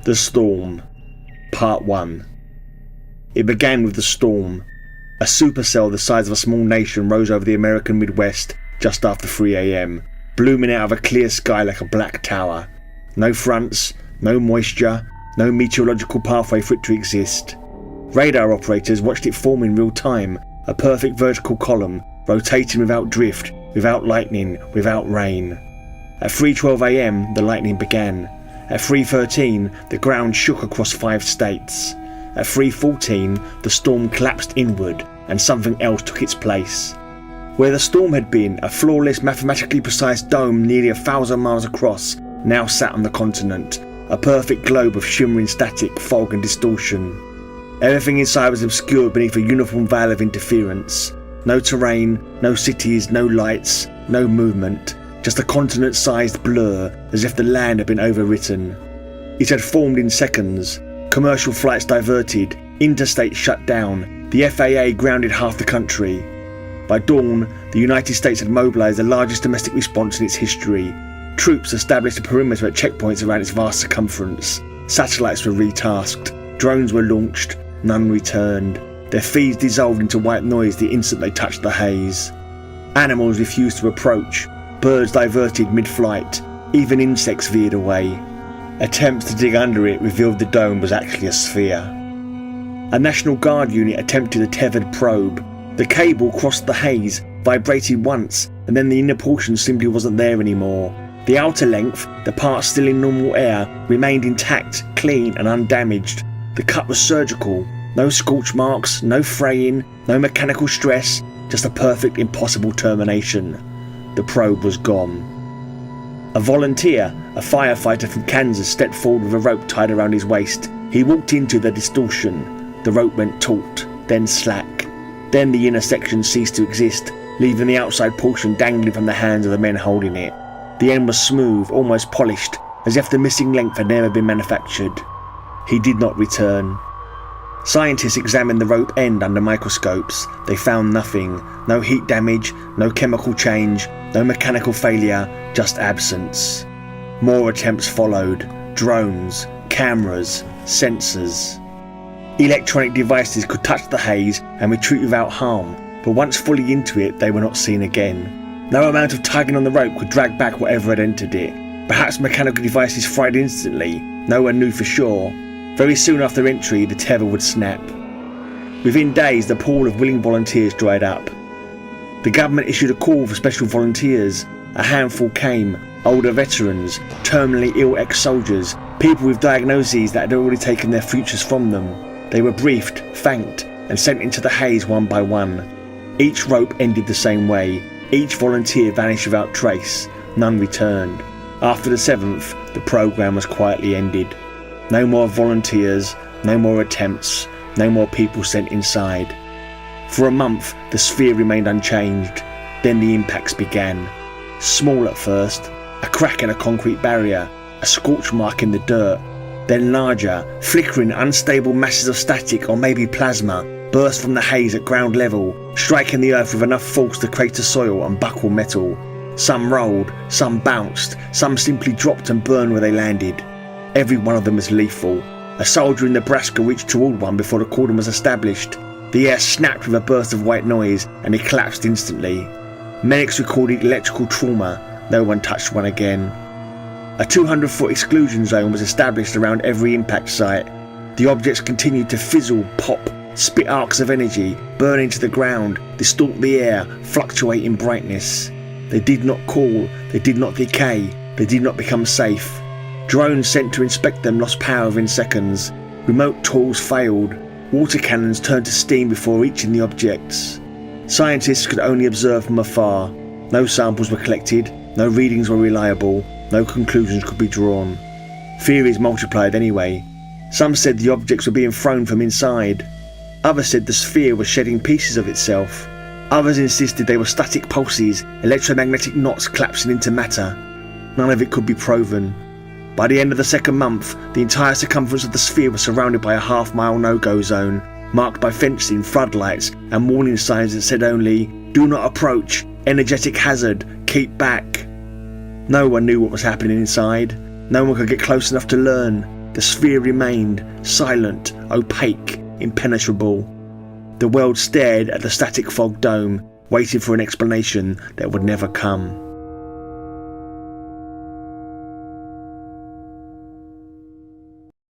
The Storm, Part 1. It began with the storm. A supercell the size of a small nation rose over the American Midwest just after 3 a.m, blooming out of a clear sky like a black tower. No fronts, no moisture, no meteorological pathway for it to exist. Radar operators watched it form in real time, a perfect vertical column, rotating without drift, without lightning, without rain. At 3:12 a.m, the lightning began. At 3:13, the ground shook across 5 states. At 3:14, the storm collapsed inward, and something else took its place. Where the storm had been, a flawless, mathematically precise dome nearly 1,000 miles across, now sat on the continent, a perfect globe of shimmering static, fog and distortion. Everything inside was obscured beneath a uniform veil of interference. No terrain, no cities, no lights, no movement, just a continent-sized blur, as if the land had been overwritten. It had formed in seconds. Commercial flights diverted, interstates shut down, the FAA grounded half the country. By dawn, the United States had mobilised the largest domestic response in its history. Troops established a perimeter at checkpoints around its vast circumference. Satellites were retasked, drones were launched, none returned. Their feeds dissolved into white noise the instant they touched the haze. Animals refused to approach, birds diverted mid-flight, even insects veered away. Attempts to dig under it revealed the dome was actually a sphere. A National Guard unit attempted a tethered probe. The cable crossed the haze, vibrated once, and then the inner portion simply wasn't there anymore. The outer length, the part still in normal air, remained intact, clean and undamaged. The cut was surgical. No scorch marks, no fraying, no mechanical stress, just a perfect, impossible termination. The probe was gone. A volunteer, a firefighter from Kansas, stepped forward with a rope tied around his waist. He walked into the distortion. The rope went taut, then slack. Then the inner section ceased to exist, leaving the outside portion dangling from the hands of the men holding it. The end was smooth, almost polished, as if the missing length had never been manufactured. He did not return. Scientists examined the rope end under microscopes. They found nothing. No heat damage, no chemical change, no mechanical failure, just absence. More attempts followed. Drones, cameras, sensors. Electronic devices could touch the haze and retreat without harm, but once fully into it, they were not seen again. No amount of tugging on the rope could drag back whatever had entered it. Perhaps mechanical devices fried instantly. No one knew for sure. Very soon after entry, the tether would snap. Within days, the pool of willing volunteers dried up. The government issued a call for special volunteers. A handful came, older veterans, terminally ill ex-soldiers, people with diagnoses that had already taken their futures from them. They were briefed, thanked, and sent into the haze one by one. Each rope ended the same way. Each volunteer vanished without trace. None returned. After the 7th, the program was quietly ended. No more volunteers, no more attempts, no more people sent inside. For a month, the sphere remained unchanged. Then the impacts began. Small at first, a crack in a concrete barrier, a scorch mark in the dirt. Then larger, flickering, unstable masses of static or maybe plasma burst from the haze at ground level, striking the earth with enough force to crater soil and buckle metal. Some rolled, some bounced, some simply dropped and burned where they landed. Every one of them was lethal. A soldier in Nebraska reached toward one before the cordon was established. The air snapped with a burst of white noise and he collapsed instantly. Medics recorded electrical trauma. No one touched one again. A 200-foot exclusion zone was established around every impact site. The objects continued to fizzle, pop, spit arcs of energy, burn into the ground, distort the air, fluctuate in brightness. They did not cool, they did not decay, they did not become safe. Drones sent to inspect them lost power within seconds. Remote tools failed. Water cannons turned to steam before reaching the objects. Scientists could only observe from afar. No samples were collected, no readings were reliable, no conclusions could be drawn. Theories multiplied anyway. Some said the objects were being thrown from inside. Others said the sphere was shedding pieces of itself. Others insisted they were static pulses, electromagnetic knots collapsing into matter. None of it could be proven. By the end of the 2nd month, the entire circumference of the sphere was surrounded by a half-mile no-go zone, marked by fencing, floodlights, and warning signs that said only, "Do not approach, energetic hazard, keep back." No one knew what was happening inside. No one could get close enough to learn. The sphere remained silent, opaque, impenetrable. The world stared at the static fog dome, waiting for an explanation that would never come.